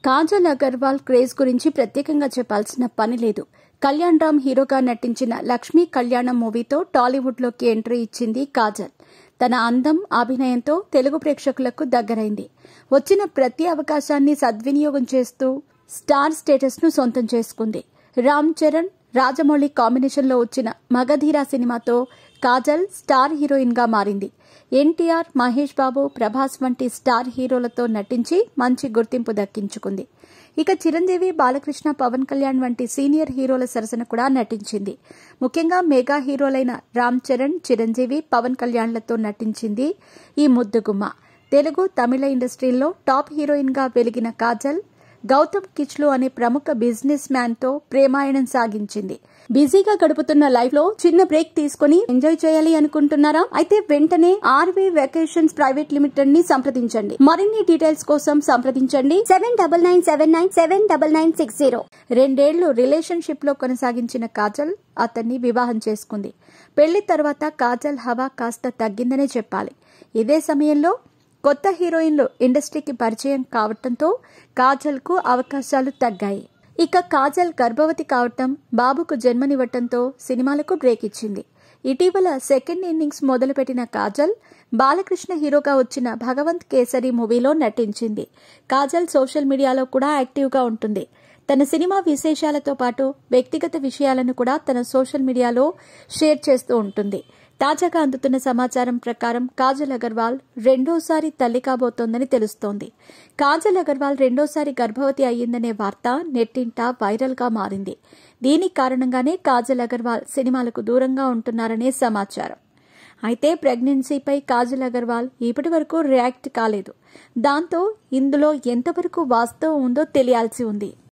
Kajal Agarwal craze గురించి ప్రత్యేకంగా చెప్పాల్సిన పని లేదు. కళ్యాణ్ రామ్ హీరోగా నటించిన లక్ష్మీ కళ్యాణం మూవీతో టాలీవుడ్లోకి ఎంట్రీ ఇచ్చింది కాజల్. తన అందం, అభినయంతో తెలుగు ప్రేక్షకులకు దగ్గరైంది. వచ్చిన ప్రతి అవకాశాన్ని సద్వినియోగం చేస్తూ స్టార్ స్టేటస్ ను సొంతం చేసుకుంది. రామ్ చరణ్, రాజమౌళి కాంబినేషన్లో వచ్చిన మగధీర సినిమాతో కాజల్ స్టార్ హీరోయిన్ గా మారింది. ఎన్టీఆర్, మహేష్ బాబు, ప్రభాస్ వంటి స్టార్ హీరోలతో నటించి మంచి గుర్తింపు దక్కించుకుంది. ఇక చిరంజీవి, బాలకృష్ణ, పవన్ కళ్యాణ్ వంటి సీనియర్ హీరోల సరసన కూడా నటించింది. ముఖ్యంగా మెగా హీరోలైన రామ్ చరణ్, చిరంజీవి, పవన్ కళ్యాణ్లతో నటించింది ఈ ముద్దుగుమ్మ. తెలుగు, తమిళ ఇండస్ట్రీల్లో టాప్ హీరోయిన్ గా వెలిగిన కాజల్ గౌతమ్ కిచ్లు అనే ప్రముఖ బిజినెస్ మ్యాన్ తో ప్రేమాయణం సాగించింది. బిజీగా గడుపుతున్న లైఫ్ లో చిన్న బ్రేక్ తీసుకుని ఎంజాయ్ చేయాలి అనుకుంటున్నారా? అయితే వెంటనే ఆర్వే వెకేషన్స్ ప్రైవేట్ లిమిటెడ్ ని సంప్రదించండి. మరిన్ని డీటెయిల్స్ కోసం సంప్రదించండి 7997979960. 2 ఏళ్లు రిలేషన్షిప్ లో కొనసాగించిన కాజల్ అతన్ని వివాహం చేసుకుంది. పెళ్లి తర్వాత కాజల్ హవా కాస్త తగ్గిందనే చెప్పాలి. ఇదే సమయంలో కొత్త హీరోయిన్లు ఇండస్ట్రీకి పరిచయం కావడంతో కాజల్ కు అవకాశాలు తగ్గాయి. ఇక కాజల్ గర్భవతి కావటం, బాబుకు జన్మనివ్వటంతో సినిమాలకు బ్రేక్ ఇచ్చింది. ఇటీవల సెకండ్ ఇన్నింగ్స్ మొదలుపెట్టిన కాజల్ బాలకృష్ణ హీరోగా వచ్చిన భగవంత్ కేసరి మూవీలో నటించింది. కాజల్ సోషల్ మీడియాలో కూడా యాక్టివ్ గా ఉంటుంది. తన సినిమా విశేషాలతో పాటు వ్యక్తిగత విషయాలను కూడా తన సోషల్ మీడియాలో షేర్ చేస్తూ ఉంటుంది. తాజాగా అందుతున్న సమాచారం ప్రకారం కాజల్ అగర్వాల్ రెండోసారి తల్లి కాబోతోందని తెలుస్తోంది. కాజల్ అగర్వాల్ రెండోసారి గర్భవతి అయ్యిందనే వార్త నెట్టింట వైరల్ గా మారింది. దీని కారణంగానే కాజల్ అగర్వాల్ సినిమాలకు దూరంగా ఉంటున్నారనే సమాచారం. అయితే ప్రెగ్నెన్సీపై కాజల్ అగర్వాల్ ఇప్పటి వరకు రియాక్ట్ కాలేదు. దాంతో ఇందులో ఎంతవరకు వాస్తవం ఉందో తెలియాల్సి ఉంది.